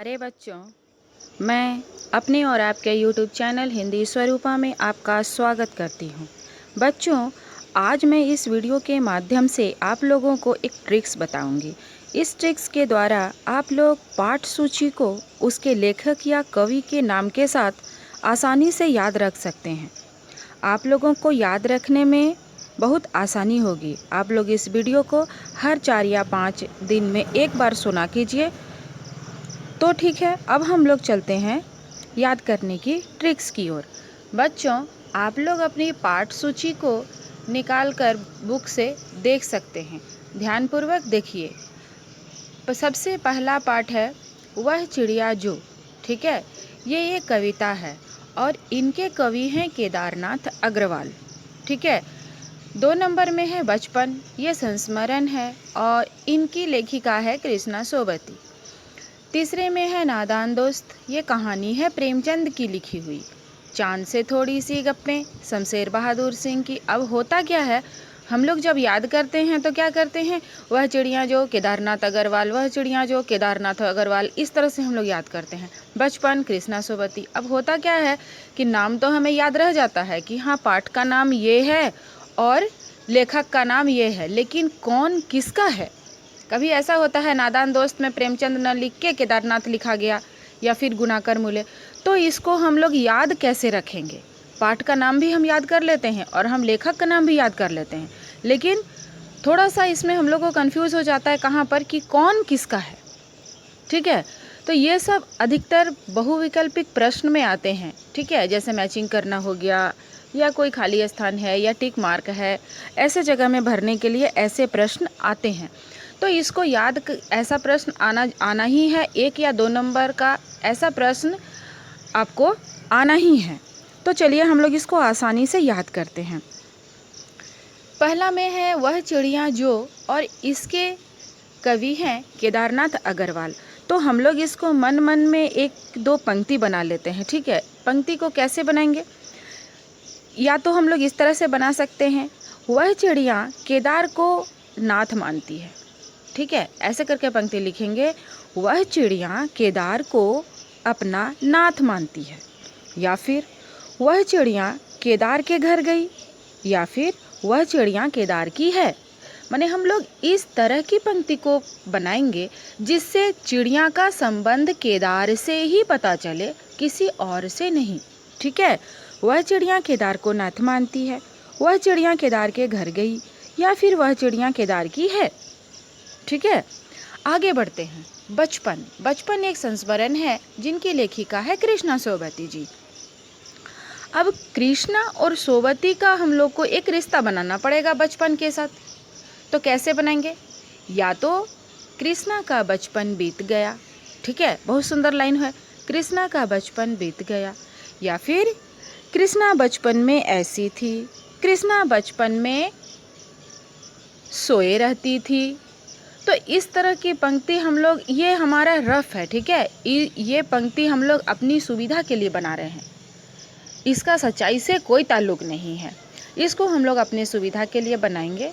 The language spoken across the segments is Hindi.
अरे बच्चों, मैं अपने और आपके YouTube चैनल हिंदी स्वरूपा में आपका स्वागत करती हूँ। बच्चों, आज मैं इस वीडियो के माध्यम से आप लोगों को एक ट्रिक्स बताऊंगी। इस ट्रिक्स के द्वारा आप लोग पाठ सूची को उसके लेखक या कवि के नाम के साथ आसानी से याद रख सकते हैं। आप लोगों को याद रखने में बहुत आसानी होगी। आप लोग इस वीडियो को हर 4 या 5 दिन में एक बार सुना कीजिए। तो ठीक है, अब हम लोग चलते हैं याद करने की ट्रिक्स की ओर। बच्चों, आप लोग अपनी पाठ सूची को निकाल कर बुक से देख सकते हैं। ध्यानपूर्वक देखिए। सबसे पहला पाठ है वह चिड़िया जो। ठीक है, ये एक कविता है और इनके कवि हैं केदारनाथ अग्रवाल। ठीक है। 2 नंबर में है बचपन, ये संस्मरण है और इनकी लेखिका है कृष्णा सोबती। तीसरे में है नादान दोस्त, ये कहानी है प्रेमचंद की लिखी हुई। चांद से थोड़ी सी गप्पें, शमशेर बहादुर सिंह की। अब होता क्या है, हम लोग जब याद करते हैं तो क्या करते हैं, वह चिड़िया जो केदारनाथ अग्रवाल, वह चिड़िया जो केदारनाथ अग्रवाल, इस तरह से हम लोग याद करते हैं। बचपन कृष्णा सोबती। अब होता क्या है कि नाम तो हमें याद रह जाता है कि हाँ, पाठ का नाम ये है और लेखक का नाम ये है, लेकिन कौन किसका है। कभी ऐसा होता है नादान दोस्त में प्रेमचंद न लिख के केदारनाथ लिखा गया, या फिर गुनाकर मूले। तो इसको हम लोग याद कैसे रखेंगे। पाठ का नाम भी हम याद कर लेते हैं और हम लेखक का नाम भी याद कर लेते हैं, लेकिन थोड़ा सा इसमें हम लोग को कंफ्यूज हो जाता है कहाँ पर कि कौन किसका है। ठीक है, तो ये सब अधिकतर बहुविकल्पिक प्रश्न में आते हैं। ठीक है, जैसे मैचिंग करना हो गया, या कोई खाली स्थान है, या टिक मार्क है, ऐसे जगह में भरने के लिए ऐसे प्रश्न आते हैं। तो इसको ऐसा प्रश्न आना ही है। 1 या 2 नंबर का ऐसा प्रश्न आपको आना ही है। तो चलिए हम लोग इसको आसानी से याद करते हैं। पहला में है वह चिड़िया जो, और इसके कवि हैं केदारनाथ अग्रवाल। तो हम लोग इसको मन मन में 1-2 पंक्ति बना लेते हैं। ठीक है, पंक्ति को कैसे बनाएंगे, या तो हम लोग इस तरह से बना सकते हैं, वह चिड़िया केदार को नाथ मानती है। ठीक है, ऐसे करके पंक्ति लिखेंगे, वह चिड़िया केदार को अपना नाथ मानती है, या फिर वह चिड़िया केदार के घर गई, या फिर वह चिड़िया केदार की है। माने हम लोग इस तरह की पंक्ति को बनाएंगे जिससे चिड़िया का संबंध केदार से ही पता चले, किसी और से नहीं। ठीक है, वह चिड़िया केदार को नाथ मानती है, वह चिड़िया केदार के घर गई, या फिर वह चिड़िया केदार की है। ठीक है, आगे बढ़ते हैं। बचपन। बचपन एक संस्मरण है जिनकी लेखिका है कृष्णा सोबती जी। अब कृष्णा और सोबती का हम लोग को एक रिश्ता बनाना पड़ेगा बचपन के साथ। तो कैसे बनाएंगे, या तो कृष्णा का बचपन बीत गया। ठीक है, बहुत सुंदर लाइन है, कृष्णा का बचपन बीत गया, या फिर कृष्णा बचपन में ऐसी थी, कृष्णा बचपन में सोए रहती थी। तो इस तरह की पंक्ति हम लोग, ये हमारा रफ है। ठीक है, ये पंक्ति हम लोग अपनी सुविधा के लिए बना रहे हैं, इसका सच्चाई से कोई ताल्लुक नहीं है। इसको हम लोग अपने सुविधा के लिए बनाएंगे,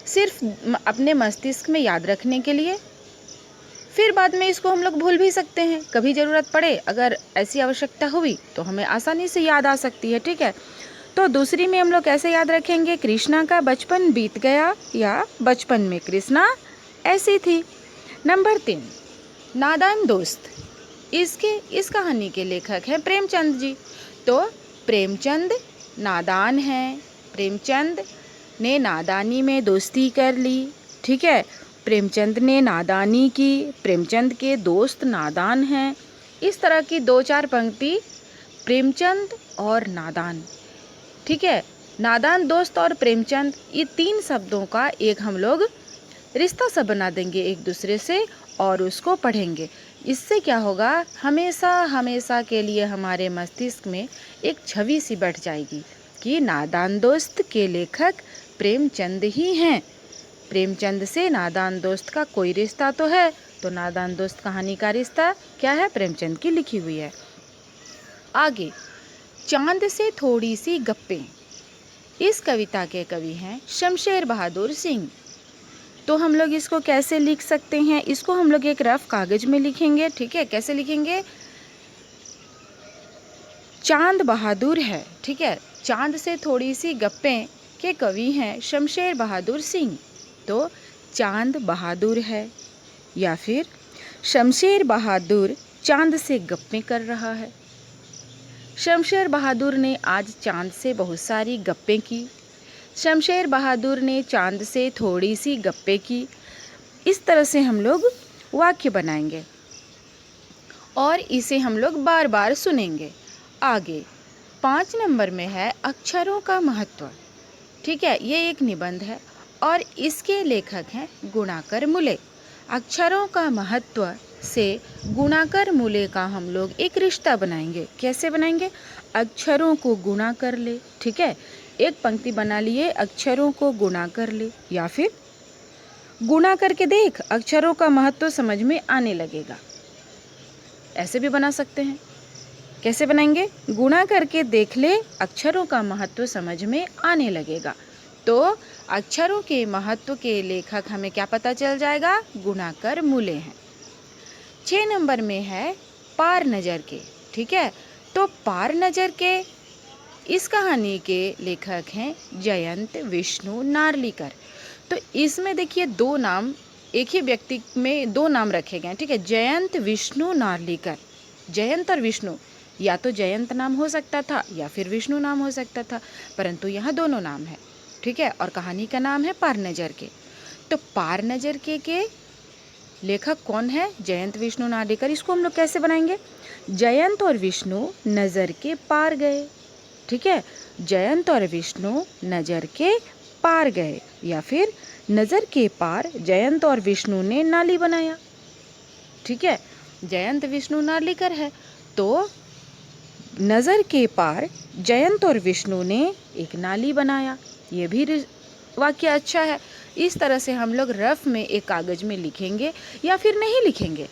सिर्फ अपने मस्तिष्क में याद रखने के लिए। फिर बाद में इसको हम लोग भूल भी सकते हैं, कभी ज़रूरत पड़े, अगर ऐसी आवश्यकता हुई तो हमें आसानी से याद आ सकती है। ठीक है, तो दूसरी में हम लोग कैसे याद रखेंगे, कृष्णा का बचपन बीत गया, या बचपन में कृष्णा ऐसी थी। नंबर 3, नादान दोस्त। इस कहानी के लेखक हैं प्रेमचंद जी। तो प्रेमचंद नादान हैं, प्रेमचंद ने नादानी में दोस्ती कर ली। ठीक है, प्रेमचंद ने नादानी की, प्रेमचंद के दोस्त नादान हैं। इस तरह की 2-4 पंक्ति प्रेमचंद और नादान। ठीक है, नादान दोस्त और प्रेमचंद, ये 3 शब्दों का एक हम लोग रिश्ता सा बना देंगे एक दूसरे से, और उसको पढ़ेंगे। इससे क्या होगा, हमेशा हमेशा के लिए हमारे मस्तिष्क में एक छवि सी बैठ जाएगी कि नादान दोस्त के लेखक प्रेमचंद ही हैं। प्रेमचंद से नादान दोस्त का कोई रिश्ता तो है, तो नादान दोस्त कहानी का रिश्ता क्या है, प्रेमचंद की लिखी हुई है। आगे, चांद से थोड़ी सी गप्पें। इस कविता के कवि हैं शमशेर बहादुर सिंह। तो हम लोग इसको कैसे लिख सकते हैं, इसको हम लोग एक रफ कागज में लिखेंगे। ठीक है, कैसे लिखेंगे? चांद बहादुर है। ठीक है, चांद से थोड़ी सी गप्पें के कवि हैं शमशेर बहादुर सिंह। तो चांद बहादुर है, या फिर शमशेर बहादुर चांद से गप्पें कर रहा है। शमशेर बहादुर ने आज चांद से बहुत सारी गप्पें की। शमशेर बहादुर ने चांद से थोड़ी सी गप्पें की। इस तरह से हम लोग वाक्य बनाएंगे और इसे हम लोग बार बार सुनेंगे। आगे 5 नंबर में है अक्षरों का महत्व। ठीक है, ये एक निबंध है और इसके लेखक हैं गुणाकर मूले। अक्षरों का महत्व से गुणाकर मूले का हम लोग एक रिश्ता बनाएंगे। कैसे बनाएंगे? अक्षरों को गुणा कर ले। ठीक है, एक पंक्ति बना लिए, अक्षरों को गुणा कर ले, या फिर गुणा करके देख, अक्षरों का महत्व समझ में आने लगेगा। ऐसे भी बना सकते हैं। कैसे बनाएंगे? गुणा करके देख ले, अक्षरों का महत्व समझ में आने लगेगा। तो अक्षरों के महत्व के लेखक हमें क्या पता चल जाएगा? गुणाकर मूले हैं। 6 नंबर में है पार नज़र के। ठीक है, तो पार नज़र के इस कहानी के लेखक हैं जयंत विष्णु नार्लिकर। तो इसमें देखिए 2 नाम, एक ही व्यक्ति में 2 नाम रखे गए हैं। ठीक है, जयंत विष्णु नार्लिकर। जयंत और विष्णु, या तो जयंत नाम हो सकता था या फिर विष्णु नाम हो सकता था, परंतु यहाँ दोनों नाम है। ठीक है, और कहानी का नाम है पार नज़र के। तो पार नज़र के लेखक कौन है? जयंत विष्णु नार्लिकर। इसको हम लोग कैसे बनाएंगे? जयंत और विष्णु नज़र के पार गए। ठीक है, जयंत और विष्णु नज़र के पार गए, या फिर नज़र के पार जयंत और विष्णु ने नाली बनाया। ठीक है, जयंत विष्णु नार्लिकर है, तो नज़र के पार जयंत और विष्णु ने एक नाली बनाया। ये भी वाक्य अच्छा है। इस तरह से हम लोग रफ में एक कागज़ में लिखेंगे या फिर नहीं लिखेंगे।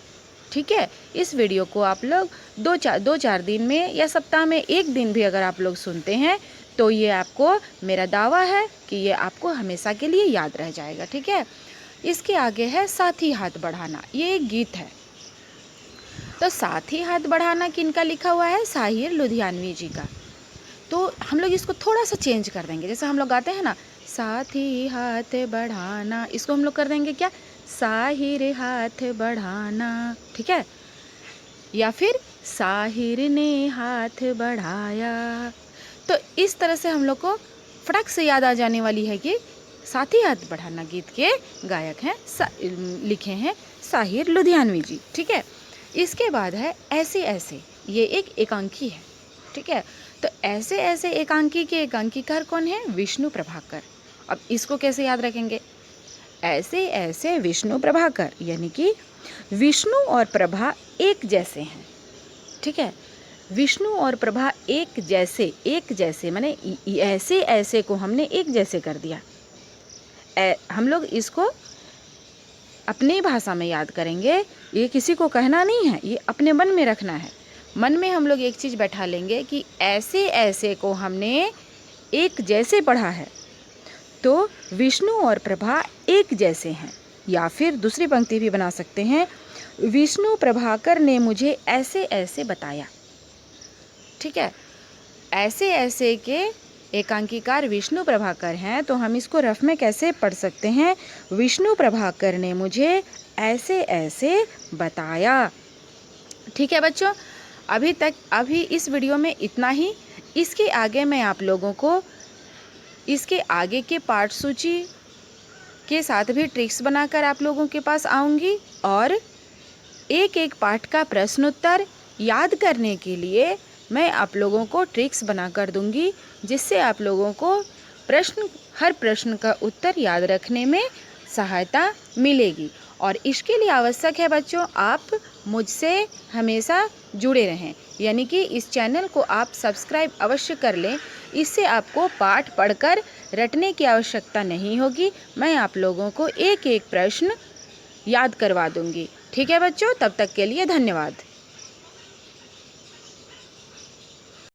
ठीक है, इस वीडियो को आप लोग 2-4 दिन में या सप्ताह में 1 दिन भी अगर आप लोग सुनते हैं तो ये आपको, मेरा दावा है कि ये आपको हमेशा के लिए याद रह जाएगा। ठीक है, इसके आगे है साथी हाथ बढ़ाना। ये एक गीत है। तो साथी हाथ बढ़ाना किनका लिखा हुआ है? साहिर लुधियानवी जी का। तो हम लोग इसको थोड़ा सा चेंज कर देंगे। जैसे हम लोग गाते हैं ना, साथी हाथ बढ़ाना, इसको हम लोग कर देंगे क्या? साहिर हाथ बढ़ाना। ठीक है, या फिर साहिर ने हाथ बढ़ाया। तो इस तरह से हम लोग को फटाक से याद आ जाने वाली है कि साथी हाथ बढ़ाना गीत के गायक हैं, लिखे हैं साहिर लुधियानवी जी। ठीक है, इसके बाद है ऐसे ऐसे। ये एक एकांकी है। ठीक है, तो ऐसे ऐसे एकांकी के एकांकीकार कौन है? विष्णु प्रभाकर। अब इसको कैसे याद रखेंगे? ऐसे ऐसे विष्णु प्रभाकर, यानी कि विष्णु और प्रभा एक जैसे हैं। ठीक है, विष्णु और प्रभा एक जैसे माने ऐसे ऐसे को हमने एक जैसे कर दिया। हम लोग इसको अपनी भाषा में याद करेंगे। ये किसी को कहना नहीं है, ये अपने मन में रखना है। मन में हम लोग एक चीज़ बैठा लेंगे कि ऐसे ऐसे को हमने एक जैसे पढ़ा है, तो विष्णु और प्रभा एक जैसे हैं। या फिर दूसरी पंक्ति भी बना सकते हैं, विष्णु प्रभाकर ने मुझे ऐसे ऐसे बताया। ठीक है, ऐसे ऐसे के एकांकीकार विष्णु प्रभाकर हैं, तो हम इसको रफ में कैसे पढ़ सकते हैं? विष्णु प्रभाकर ने मुझे ऐसे ऐसे बताया। ठीक है बच्चों, अभी इस वीडियो में इतना ही। इसके आगे मैं आप लोगों को इसके आगे के पाठ सूची के साथ भी ट्रिक्स बनाकर आप लोगों के पास आऊँगी, और एक एक पाठ का प्रश्नोत्तर याद करने के लिए मैं आप लोगों को ट्रिक्स बनाकर दूंगी, जिससे आप लोगों को हर प्रश्न का उत्तर याद रखने में सहायता मिलेगी। और इसके लिए आवश्यक है बच्चों, आप मुझसे हमेशा जुड़े रहें, यानी कि इस चैनल को आप सब्सक्राइब अवश्य कर लें। इससे आपको पाठ पढ़कर रटने की आवश्यकता नहीं होगी। मैं आप लोगों को एक एक प्रश्न याद करवा दूंगी। ठीक है बच्चों, तब तक के लिए धन्यवाद।